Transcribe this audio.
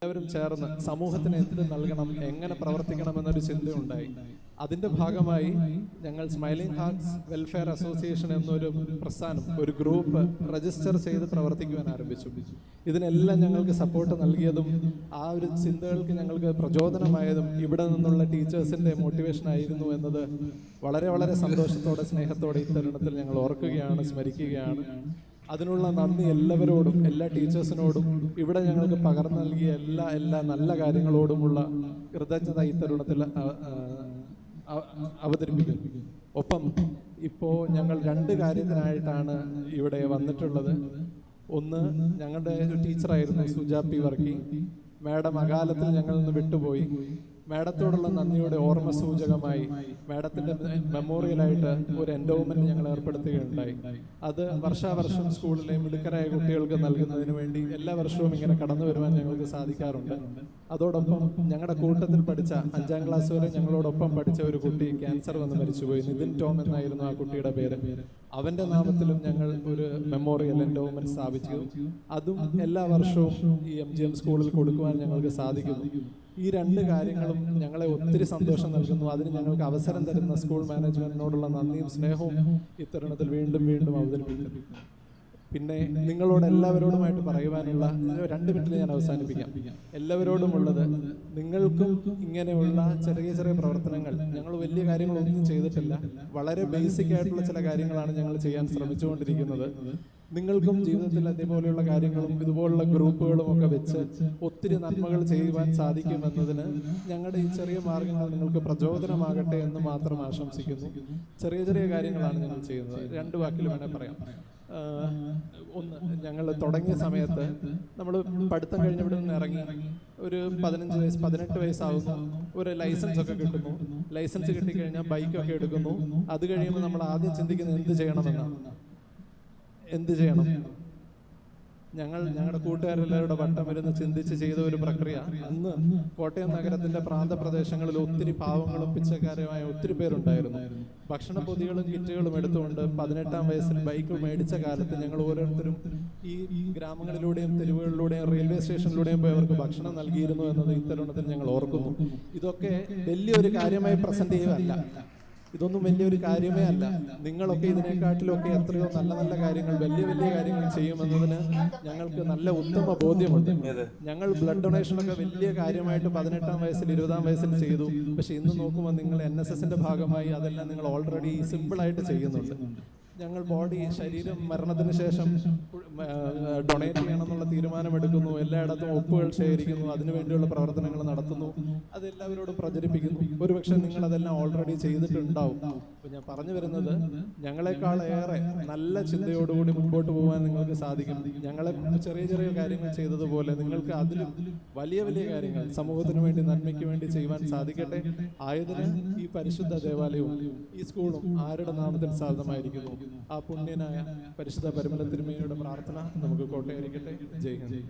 എല്ലാവരും ചേർന്ന് സമൂഹത്തിന് എന്ത് നൽകണം, എങ്ങനെ പ്രവർത്തിക്കണമെന്നൊരു ചിന്തയുണ്ടായി. അതിൻ്റെ ഭാഗമായി ഞങ്ങൾ സ്മൈലിംഗ് ഹാർട്ട്സ് വെൽഫെയർ അസോസിയേഷൻ എന്നൊരു പ്രസ്ഥാനം, ഒരു ഗ്രൂപ്പ് രജിസ്റ്റർ ചെയ്ത് പ്രവർത്തിക്കുവാൻ ആരംഭിച്ചു. ഇതിനെല്ലാം ഞങ്ങൾക്ക് സപ്പോർട്ട് നൽകിയതും ആ ഒരു ചിന്തകൾക്ക് ഞങ്ങൾക്ക് പ്രചോദനമായതും ഇവിടെ നിന്നുള്ള ടീച്ചേഴ്സിൻ്റെ മോട്ടിവേഷൻ ആയിരുന്നു എന്നത് വളരെ വളരെ സന്തോഷത്തോടെ സ്നേഹത്തോടെ ഈ തരുണത്തിൽ ഞങ്ങൾ ഓർക്കുകയാണ്, സ്മരിക്കുകയാണ്. അതിനുള്ള നന്ദി എല്ലാവരോടും, എല്ലാ ടീച്ചേഴ്സിനോടും, ഇവിടെ ഞങ്ങൾക്ക് പകർന്നു നൽകിയ എല്ലാ നല്ല കാര്യങ്ങളോടുമുള്ള കൃതജ്ഞത ഈ തരുണത്തിൽ അവതരിപ്പിക്കുന്നു. ഒപ്പം ഇപ്പോൾ ഞങ്ങൾ 2 കാര്യത്തിനായിട്ടാണ് ഇവിടെ വന്നിട്ടുള്ളത്. ഒന്ന്, ഞങ്ങളുടെ ഒരു ടീച്ചറായിരുന്നു സുജാ പി വർക്കി മാഡം. അകാലത്തിൽ ഞങ്ങളിൽ നിന്ന് വിട്ടുപോയി. മാഡത്തോടുള്ള നന്ദിയുടെ ഓർമ്മ സൂചകമായി മാഡത്തിൻ്റെ മെമ്മോറിയലായിട്ട് ഒരു എൻഡോവ്മെന്റ് ഞങ്ങൾ ഏർപ്പെടുത്തുകയുണ്ടായി. അത് വർഷാവർഷം സ്കൂളിലെ മിടുക്കരായ കുട്ടികൾക്ക് നൽകുന്നതിന് വേണ്ടി എല്ലാ വർഷവും ഇങ്ങനെ കടന്നു വരുവാൻ ഞങ്ങൾക്ക് സാധിക്കാറുണ്ട്. അതോടൊപ്പം ഞങ്ങളുടെ കൂട്ടത്തിൽ പഠിച്ച 5ാം ക്ലാസ് വരെ ഞങ്ങളോടൊപ്പം പഠിച്ച ഒരു കുട്ടി ക്യാൻസർ വന്ന് മരിച്ചുപോയി. നിതിൻ ടോം എന്നായിരുന്നു ആ കുട്ടിയുടെ പേര്. അവൻ്റെ നാമത്തിലും ഞങ്ങൾ ഒരു മെമ്മോറിയൽ എൻഡോവ്മെന്റ് സ്ഥാപിച്ചു. അതും എല്ലാ വർഷവും ഈ MGM സ്കൂളിൽ കൊടുക്കുവാൻ ഞങ്ങൾക്ക് സാധിക്കുന്നു. ഈ 2 കാര്യങ്ങളും ഞങ്ങളെ ഒത്തിരി സന്തോഷം നൽകുന്നു. അതിന് ഞങ്ങൾക്ക് അവസരം തരുന്ന സ്കൂൾ മാനേജ്മെന്റിനോടുള്ള നന്ദിയും സ്നേഹവും ഇത്തരുണത്തിൽ വീണ്ടും വീണ്ടും അവതരിപ്പിക്കുന്നു. പിന്നെ നിങ്ങളോട് എല്ലാവരോടുമായിട്ട് പറയുവാനുള്ള 2 മിനിറ്റിൽ ഞാൻ അവസാനിപ്പിക്കാം. എല്ലാവരോടുമുള്ളത്, നിങ്ങൾക്കും ഇങ്ങനെയുള്ള ചെറിയ ചെറിയ പ്രവർത്തനങ്ങൾ, ഞങ്ങൾ വലിയ കാര്യങ്ങളൊന്നും ചെയ്തിട്ടില്ല, വളരെ ബേസിക് ആയിട്ടുള്ള ചില കാര്യങ്ങളാണ് ഞങ്ങൾ ചെയ്യാൻ ശ്രമിച്ചുകൊണ്ടിരിക്കുന്നത്. നിങ്ങൾക്കും ജീവിതത്തിൽ അതേപോലെയുള്ള കാര്യങ്ങളും ഇതുപോലുള്ള ഗ്രൂപ്പുകളും ഒക്കെ വെച്ച് ഒത്തിരി നന്മകൾ ചെയ്യുവാൻ സാധിക്കുമെന്നതിന് ഞങ്ങളുടെ ഈ ചെറിയ മാർഗങ്ങൾ നിങ്ങൾക്ക് പ്രചോദനമാകട്ടെ എന്ന് മാത്രം ആശംസിക്കുന്നു. ചെറിയ ചെറിയ കാര്യങ്ങളാണ് ഞങ്ങൾ ചെയ്യുന്നത്. 2 വാക്കിൽ വേണേൽ പറയാം. ഒന്ന്, ഞങ്ങൾ തുടങ്ങിയ സമയത്ത് നമ്മൾ പഠിത്തം കഴിഞ്ഞവിടെ നിന്ന് ഇറങ്ങി ഒരു 15 വയസ്സ് 18 വയസ്സാകുന്നു, ഒരു ലൈസൻസ് ഒക്കെ കിട്ടുന്നു. ലൈസൻസ് കിട്ടിക്കഴിഞ്ഞാൽ ബൈക്കൊക്കെ എടുക്കുന്നു. അത് കഴിയുമ്പോൾ നമ്മൾ ആദ്യം ചിന്തിക്കുന്നത് എന്ത് ചെയ്യണം. ഞങ്ങളുടെ കൂട്ടുകാരെല്ലാവരുടെ വട്ടം ഇരുന്ന് ചിന്തിച്ച് ചെയ്ത ഒരു പ്രക്രിയ. അന്ന് കോട്ടയം നഗരത്തിന്റെ പ്രാന്തപ്രദേശങ്ങളിൽ ഒത്തിരി പാവങ്ങളും പിച്ചക്കാരുമായ ഒത്തിരി പേരുണ്ടായിരുന്നു. ഭക്ഷണ പൊതികളും കിറ്റുകളും എടുത്തുകൊണ്ട് 18ാം വയസ്സിൽ ബൈക്ക് മേടിച്ച കാലത്ത് ഞങ്ങൾ ഓരോരുത്തരും ഈ ഗ്രാമങ്ങളിലൂടെയും തെരുവുകളിലൂടെയും റെയിൽവേ സ്റ്റേഷനിലൂടെയും പോയി അവർക്ക് ഭക്ഷണം നൽകിയിരുന്നു എന്നത് ഇത്തരുണത്തിൽ ഞങ്ങൾ ഓർക്കുന്നു. ഇതൊക്കെ വലിയൊരു കാര്യമായി പ്രസന്റ് ചെയ്യുകയല്ല, ഇതൊന്നും വലിയൊരു കാര്യമേ അല്ല. നിങ്ങളൊക്കെ ഇതിനെക്കാട്ടിലൊക്കെ എത്രയോ നല്ല കാര്യങ്ങൾ, വലിയ കാര്യങ്ങൾ ചെയ്യുമെന്നതിന് ഞങ്ങൾക്ക് നല്ല ഉത്തമ ബോധ്യമുണ്ട്. ഞങ്ങൾ ബ്ലഡ് ഡൊണേഷനൊക്കെ വലിയ കാര്യമായിട്ട് 18ാം വയസ്സിൽ 20ാം വയസ്സിൽ ചെയ്തു. പക്ഷെ ഇന്ന് നോക്കുമ്പോൾ നിങ്ങൾ NSSന്റെ ഭാഗമായി അതെല്ലാം നിങ്ങൾ ഓൾറെഡി സിമ്പിളായിട്ട് ചെയ്യുന്നുണ്ട്. ഞങ്ങൾ ശരീരം മരണത്തിന് ശേഷം ഡൊണേറ്റ് ചെയ്യണമെന്നുള്ള തീരുമാനമെടുക്കുന്നു. എല്ലായിടത്തും ഒപ്പുകൾ ശേഖരിക്കുന്നു, അതിനുവേണ്ടിയുള്ള പ്രവർത്തനങ്ങൾ നടത്തുന്നു, അതെല്ലാവരോടും പ്രചരിപ്പിക്കുന്നു. ഒരുപക്ഷെ നിങ്ങൾ അതെല്ലാം ഓൾറെഡി ചെയ്തിട്ടുണ്ടാവും. അപ്പോൾ ഞാൻ പറഞ്ഞു വരുന്നത്, ഞങ്ങളെക്കാൾ ഏറെ നല്ല ചിന്തയോടുകൂടി മുമ്പോട്ട് പോകാൻ നിങ്ങൾക്ക് സാധിക്കും. ഞങ്ങളെ ചെറിയ ചെറിയ കാര്യങ്ങൾ ചെയ്തതുപോലെ നിങ്ങൾക്ക് അതിലും വലിയ കാര്യങ്ങൾ സമൂഹത്തിന് വേണ്ടി, നന്മയ്ക്ക് വേണ്ടി ചെയ്യുവാൻ സാധിക്കട്ടെ. ആയതിന് ഈ പരിശുദ്ധ ദേവാലയവും ഈ സ്കൂളും ആരുടെ നാമത്തിൽ സാധ്യമായിരിക്കുന്നു. ആ പുണ്യനായ പരിശുദ്ധ പരിമല തിരുമേനിയുടെ പ്രാർത്ഥന നമുക്ക് കോട്ടയായിരിക്കട്ടെ. ജയ് ഹിന്ദ്.